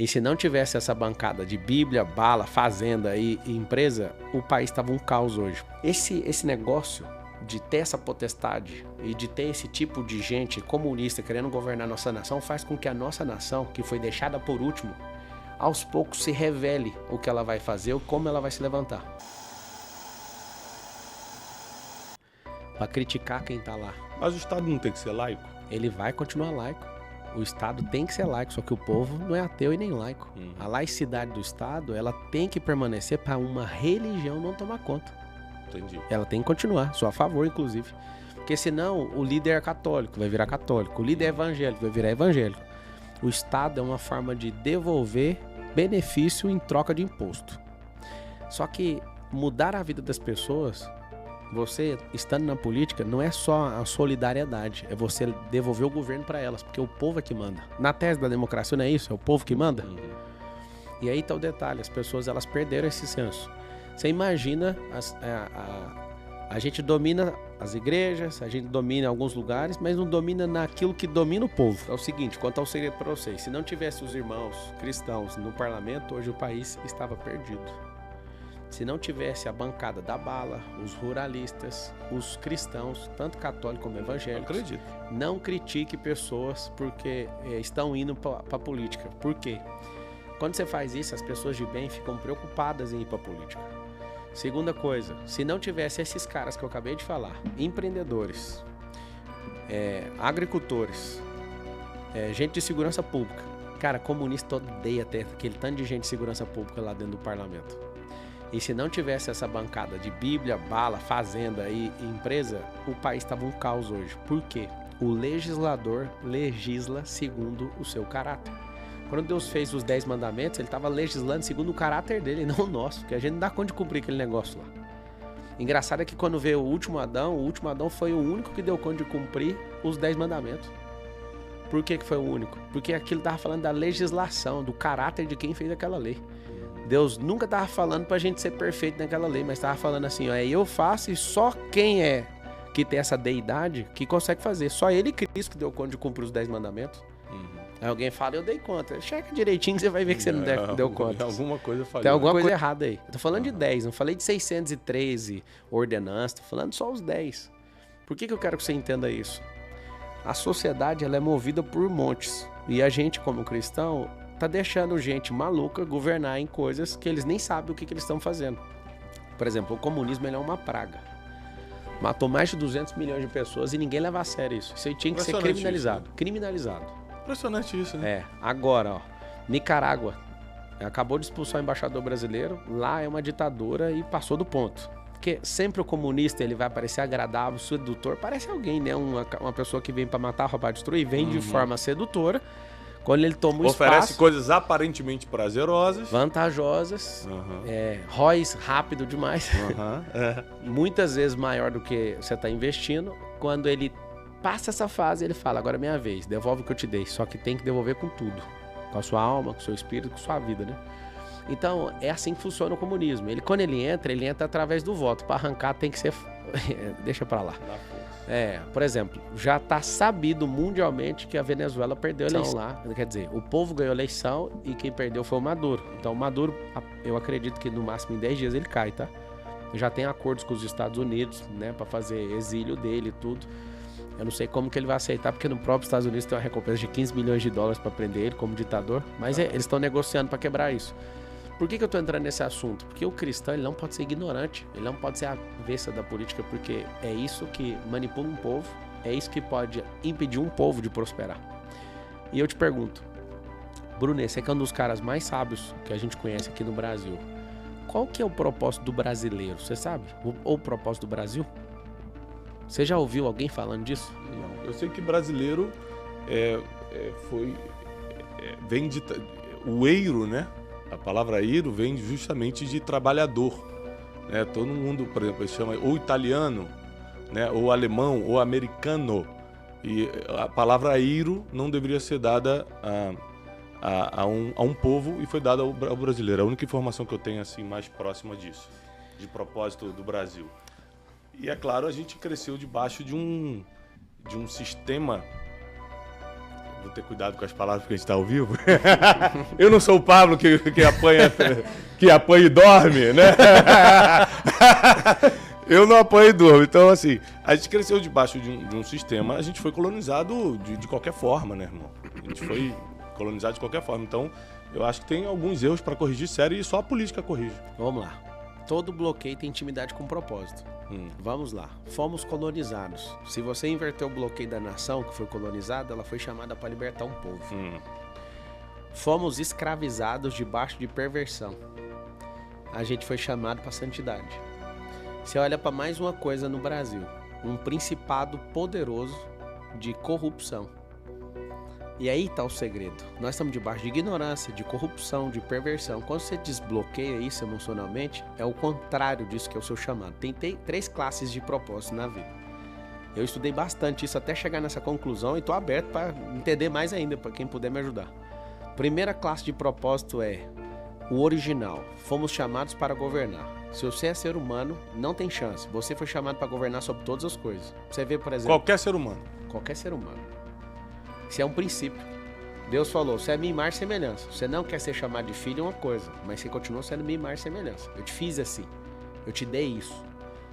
E se não tivesse essa bancada de Bíblia, bala, fazenda e empresa, o país estava um caos hoje. Esse negócio de ter essa potestade e de ter esse tipo de gente comunista querendo governar nossa nação faz com que a nossa nação, que foi deixada por último, aos poucos se revele o que ela vai fazer ou como ela vai se levantar. Para criticar quem está lá. Mas o Estado não tem que ser laico? Ele vai continuar laico. O Estado tem que ser laico, só que o povo não é ateu e nem laico. A laicidade do Estado, ela tem que permanecer para uma religião não tomar conta. Entendi. Ela tem que continuar, sou a favor, inclusive. Porque senão o líder é católico, vai virar católico. O líder é evangélico, vai virar evangélico. O Estado é uma forma de devolver benefício em troca de imposto. Só que mudar a vida das pessoas, você estando na política, não é só a solidariedade, é você devolver o governo para elas, porque o povo é que manda. Na tese da democracia não é isso? É o povo que manda? E aí tá o detalhe, as pessoas elas perderam esse senso. Você imagina, a gente domina as igrejas, a gente domina alguns lugares, mas não domina naquilo que domina o povo. É o seguinte, contar um segredo para vocês, se não tivesse os irmãos cristãos no parlamento, hoje o país estava perdido. Se não tivesse a bancada da bala, os ruralistas, os cristãos, tanto católicos como evangélicos, Acredito. não critique pessoas porque estão indo para a política. Por quê? Quando você faz isso, as pessoas de bem ficam preocupadas em ir para a política. Segunda coisa, se não tivesse esses caras que eu acabei de falar, empreendedores, agricultores, gente de segurança pública, cara, comunista odeia ter aquele tanto de gente de segurança pública lá dentro do parlamento. E se não tivesse essa bancada de Bíblia, bala, fazenda e empresa, o país estava um caos hoje. Por quê? O legislador legisla segundo o seu caráter. Quando Deus fez os 10 mandamentos, ele estava legislando segundo o caráter dele, não o nosso, porque a gente não dá conta de cumprir aquele negócio lá. Engraçado é que quando veio o último Adão foi o único que deu conta de cumprir os 10 mandamentos. Por que foi o único? Porque aquilo estava falando da legislação, do caráter de quem fez aquela lei. Deus nunca estava falando pra gente ser perfeito naquela lei, mas estava falando assim, ó, eu faço e só quem que tem essa deidade que consegue fazer. Só ele e Cristo que deu conta de cumprir os 10 mandamentos. Aí alguém fala, eu dei conta. Checa direitinho que você vai ver que você não deu conta. Alguma coisa falhou. Tem alguma coisa errada aí. Eu tô falando de 10, não falei de 613 ordenanças, tô falando só os 10. Por que eu quero que você entenda isso? A sociedade ela é movida por montes. E a gente, como cristão, tá deixando gente maluca governar em coisas que eles nem sabem o que eles estão fazendo. Por exemplo, o comunismo ele é uma praga. Matou mais de 200 milhões de pessoas e ninguém leva a sério isso. Isso aí tinha que ser criminalizado. Isso, né? Criminalizado. Impressionante isso, né? Agora, ó, Nicarágua acabou de expulsar o embaixador brasileiro, lá é uma ditadura e passou do ponto. Porque sempre o comunista ele vai parecer agradável, sedutor, parece alguém, né? Uma pessoa que vem para matar, roubar, destruir, vem de forma sedutora. Quando ele toma o espaço... Oferece coisas aparentemente prazerosas. Vantajosas. ROIs rápido demais. Muitas vezes maior do que você está investindo. Quando ele passa essa fase, ele fala, agora é minha vez, devolve o que eu te dei. Só que tem que devolver com tudo. Com a sua alma, com o seu espírito, com a sua vida, né? Então, é assim que funciona o comunismo. Quando ele entra através do voto. Para arrancar tem que ser... Deixa para lá. Por exemplo, já está sabido mundialmente que a Venezuela perdeu a eleição lá. Quer dizer, o povo ganhou a eleição e quem perdeu foi o Maduro. Então o Maduro, eu acredito que no máximo em 10 dias ele cai, tá? Já tem acordos com os Estados Unidos, né, para fazer exílio dele e tudo. Eu não sei como que ele vai aceitar, porque no próprio Estados Unidos tem uma recompensa de 15 milhões de dólares para prender ele como ditador. Mas eles estão negociando para quebrar isso. Por que eu estou entrando nesse assunto? Porque o cristão ele não pode ser ignorante, ele não pode ser avessa da política, porque é isso que manipula um povo, é isso que pode impedir um povo de prosperar. E eu te pergunto, Bruno, você que é um dos caras mais sábios que a gente conhece aqui no Brasil, qual que é o propósito do brasileiro? Você sabe? Ou o propósito do Brasil? Você já ouviu alguém falando disso? Não, eu sei que brasileiro vem de... O eiro, né? A palavra eiro vem justamente de trabalhador, né? Todo mundo, por exemplo, chama ou italiano, né? Ou alemão, ou americano. E a palavra eiro não deveria ser dada a um povo e foi dada ao brasileiro. A única informação que eu tenho assim mais próxima disso, de propósito do Brasil. E é claro, a gente cresceu debaixo de um sistema Vou ter cuidado com as palavras porque a gente está ao vivo. Eu não sou o Pablo que apanha e dorme, né? Eu não apanho e durmo. Então, assim, a gente cresceu debaixo de um sistema, a gente foi colonizado de qualquer forma, né, irmão? A gente foi colonizado de qualquer forma. Então, eu acho que tem alguns erros para corrigir sério e só a política corrige. Vamos lá. Todo bloqueio tem intimidade com propósito. Vamos lá. Fomos colonizados. Se você inverter o bloqueio da nação que foi colonizada, ela foi chamada para libertar um povo. Fomos escravizados debaixo de perversão. A gente foi chamado para santidade. Você olha para mais uma coisa no Brasil. Um principado poderoso de corrupção. E aí está o segredo. Nós estamos debaixo de ignorância, de corrupção, de perversão. Quando você desbloqueia isso emocionalmente, é o contrário disso que é o seu chamado. Tem 3 classes de propósito na vida. Eu estudei bastante isso até chegar nessa conclusão e estou aberto para entender mais ainda, para quem puder me ajudar. Primeira classe de propósito é o original. Fomos chamados para governar. Se você é ser humano, não tem chance. Você foi chamado para governar sobre todas as coisas. Você vê, por exemplo... Qualquer ser humano. Qualquer ser humano. Isso é um princípio. Deus falou, você é minha imagem e semelhança. Você não quer ser chamado de filho é uma coisa, mas você continua sendo minha imagem e semelhança. Eu te fiz assim. Eu te dei isso.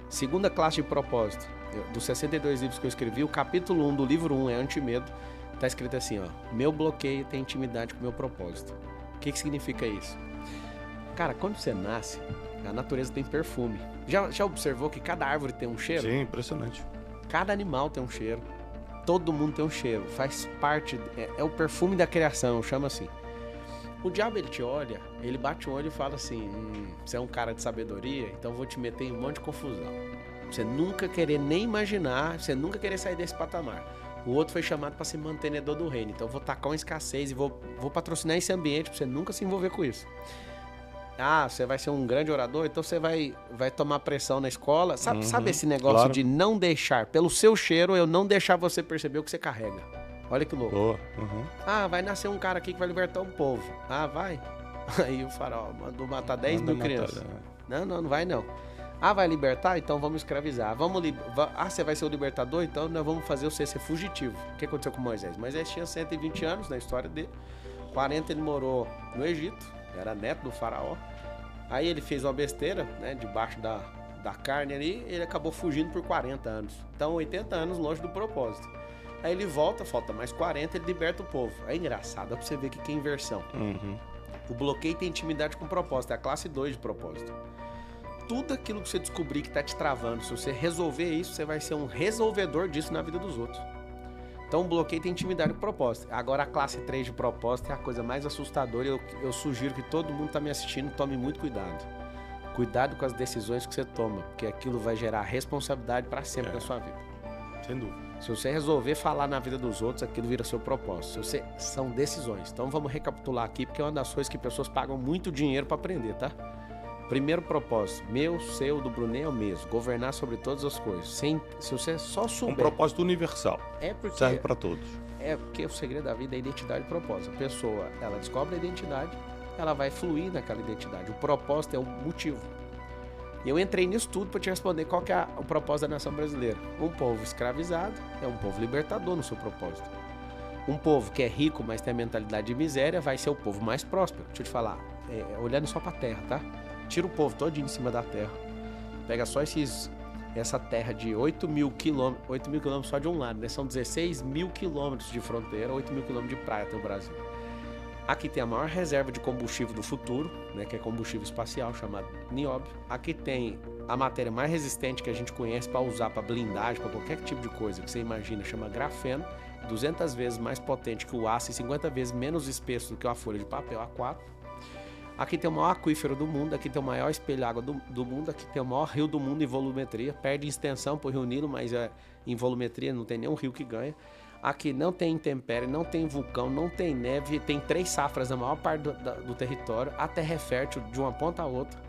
Segunda classe de propósito. Dos 62 livros que eu escrevi, o capítulo 1 do livro 1 é Antimedo. Tá escrito assim, ó. Meu bloqueio tem intimidade com o meu propósito. O que significa isso? Cara, quando você nasce, a natureza tem perfume. Já observou que cada árvore tem um cheiro? Sim, impressionante. Cada animal tem um cheiro. Todo mundo tem um cheiro, faz parte, é o perfume da criação, chama assim. O diabo, ele te olha, ele bate o olho e fala assim, você é um cara de sabedoria, então vou te meter em um monte de confusão. Você nunca querer nem imaginar, você nunca querer sair desse patamar. O outro foi chamado para ser mantenedor do reino, então eu vou tacar uma escassez e vou patrocinar esse ambiente para você nunca se envolver com isso. Ah, você vai ser um grande orador, então você vai tomar pressão na escola. Sabe esse negócio de não deixar, pelo seu cheiro, eu não deixar você perceber o que você carrega. Olha que louco. Boa. Ah, vai nascer um cara aqui que vai libertar um povo. Ah, vai. Aí o faraó mandou matar 10 mil crianças. Não vai não. Ah, vai libertar? Então vamos escravizar. Você vai ser o libertador? Então nós vamos fazer você ser fugitivo. O que aconteceu com Moisés? Moisés tinha 120 anos na história dele. 40 ele morou no Egito. Era neto do faraó. Aí ele fez uma besteira, né, debaixo da carne ali, ele acabou fugindo por 40 anos. Então 80 anos longe do propósito. Aí ele volta, falta mais 40, ele liberta o povo. É engraçado, dá pra você ver que é inversão. O bloqueio tem intimidade com propósito, é a classe 2 de propósito. Tudo aquilo que você descobrir que tá te travando, se você resolver isso, você vai ser um resolvedor disso na vida dos outros. Então o bloqueio tem intimidade com propósito. Agora a classe 3 de propósito é a coisa mais assustadora. Eu sugiro que todo mundo que está me assistindo tome muito cuidado. Cuidado com as decisões que você toma, porque aquilo vai gerar responsabilidade para sempre na sua vida. Sem dúvida. Se você resolver falar na vida dos outros, aquilo vira seu propósito. São decisões. Então vamos recapitular aqui, porque é uma das coisas que pessoas pagam muito dinheiro para aprender, tá? Primeiro propósito, meu, seu, do Brunet é o mesmo. Governar sobre todas as coisas. Se você só souber... Um propósito universal. Serve para todos. É porque o segredo da vida é identidade e propósito. A pessoa, ela descobre a identidade, ela vai fluir naquela identidade. O propósito é o motivo. E eu entrei nisso tudo para te responder qual que é o propósito da nação brasileira. Um povo escravizado é um povo libertador no seu propósito. Um povo que é rico, mas tem a mentalidade de miséria, vai ser o povo mais próspero. Deixa eu te falar, olhando só para a terra, tá? Tira o povo todinho em cima da terra. Pega só essa terra de 8 mil quilômetros. 8 mil quilômetros só de um lado, né? São 16 mil quilômetros de fronteira, 8 mil quilômetros de praia até o Brasil. Aqui tem a maior reserva de combustível do futuro, né? Que é combustível espacial, chamado nióbio. Aqui tem a matéria mais resistente que a gente conhece para usar para blindagem, para qualquer tipo de coisa que você imagina, chama grafeno. 200 vezes mais potente que o aço e 50 vezes menos espesso do que uma folha de papel A4. Aqui tem o maior aquífero do mundo, aqui tem o maior espelho água do mundo, aqui tem o maior rio do mundo em volumetria. Perde em extensão para o Rio Nilo, mas em volumetria não tem nenhum rio que ganha. Aqui não tem intempérie, não tem vulcão, não tem neve, tem 3 safras na maior parte do território. A terra é fértil de uma ponta a outra.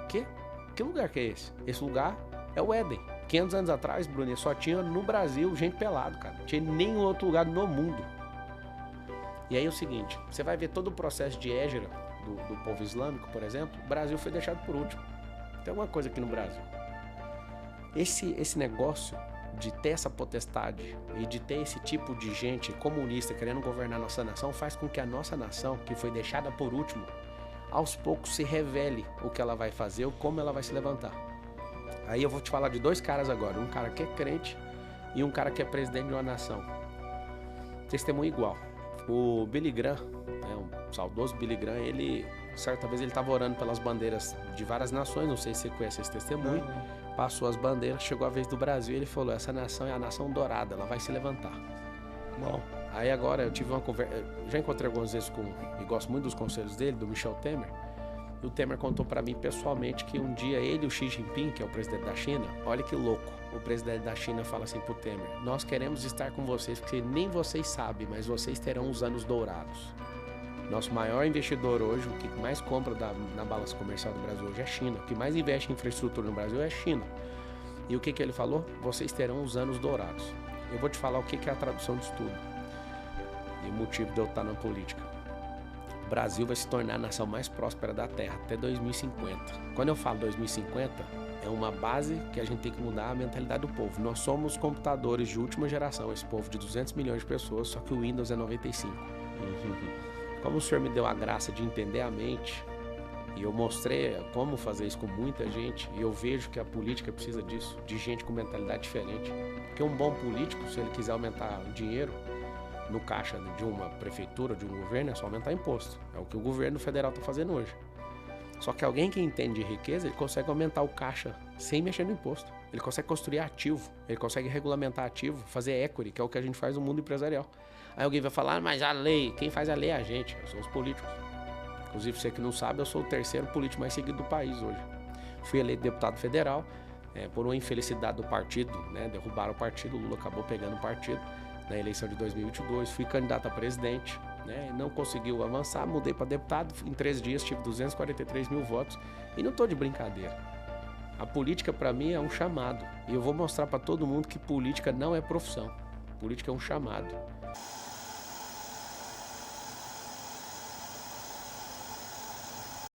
Que lugar que é esse? Esse lugar é o Éden. 500 anos atrás, Bruno, só tinha no Brasil gente pelado, cara. Não tinha nenhum outro lugar no mundo. E aí é o seguinte, você vai ver todo o processo de Hégira, do povo islâmico, por exemplo, o Brasil foi deixado por último. Tem alguma coisa aqui no Brasil. Esse negócio de ter essa potestade e de ter esse tipo de gente comunista querendo governar nossa nação faz com que a nossa nação, que foi deixada por último, aos poucos se revele o que ela vai fazer ou como ela vai se levantar. Aí eu vou te falar de dois caras agora, um cara que é crente e um cara que é presidente de uma nação. Testemunho igual. O Billy Graham, o saudoso Billy Graham, ele, certa vez ele estava orando pelas bandeiras de várias nações, não sei se você conhece esse testemunho, passou as bandeiras, chegou a vez do Brasil e ele falou, essa nação é a nação dourada, ela vai se levantar. Bom, aí agora eu tive uma conversa, já encontrei algumas vezes com, e gosto muito dos conselhos dele, do Michel Temer, e o Temer contou para mim pessoalmente que um dia ele e o Xi Jinping, que é o presidente da China, olha que louco, o presidente da China fala assim pro Temer, nós queremos estar com vocês porque nem vocês sabem, mas vocês terão os anos dourados. Nosso maior investidor hoje, o que mais compra na balança comercial do Brasil hoje é a China, o que mais investe em infraestrutura no Brasil é a China. E o que ele falou? Vocês terão os anos dourados. Eu vou te falar o que é a tradução disso tudo e o motivo de eu estar na política. O Brasil vai se tornar a nação mais próspera da Terra até 2050. Quando eu falo 2050, é uma base que a gente tem que mudar a mentalidade do povo. Nós somos computadores de última geração, esse povo de 200 milhões de pessoas, só que o Windows é 95. Como o senhor me deu a graça de entender a mente, e eu mostrei como fazer isso com muita gente, e eu vejo que a política precisa disso, de gente com mentalidade diferente. Porque um bom político, se ele quiser aumentar o dinheiro no caixa de uma prefeitura, de um governo, é só aumentar imposto. É o que o governo federal está fazendo hoje. Só que alguém que entende de riqueza, ele consegue aumentar o caixa sem mexer no imposto. Ele consegue construir ativo, ele consegue regulamentar ativo, fazer equity, que é o que a gente faz no mundo empresarial. Aí alguém vai falar, mas a lei, quem faz a lei é a gente, são os políticos. Inclusive, você que não sabe, eu sou o terceiro político mais seguido do país hoje. Fui eleito deputado federal, por uma infelicidade do partido, né? Derrubaram o partido, o Lula acabou pegando o partido na eleição de 2022, fui candidato a presidente, né? Não conseguiu avançar, mudei para deputado, em 3 dias tive 243 mil votos e não estou de brincadeira. A política para mim é um chamado e eu vou mostrar para todo mundo que política não é profissão, política é um chamado.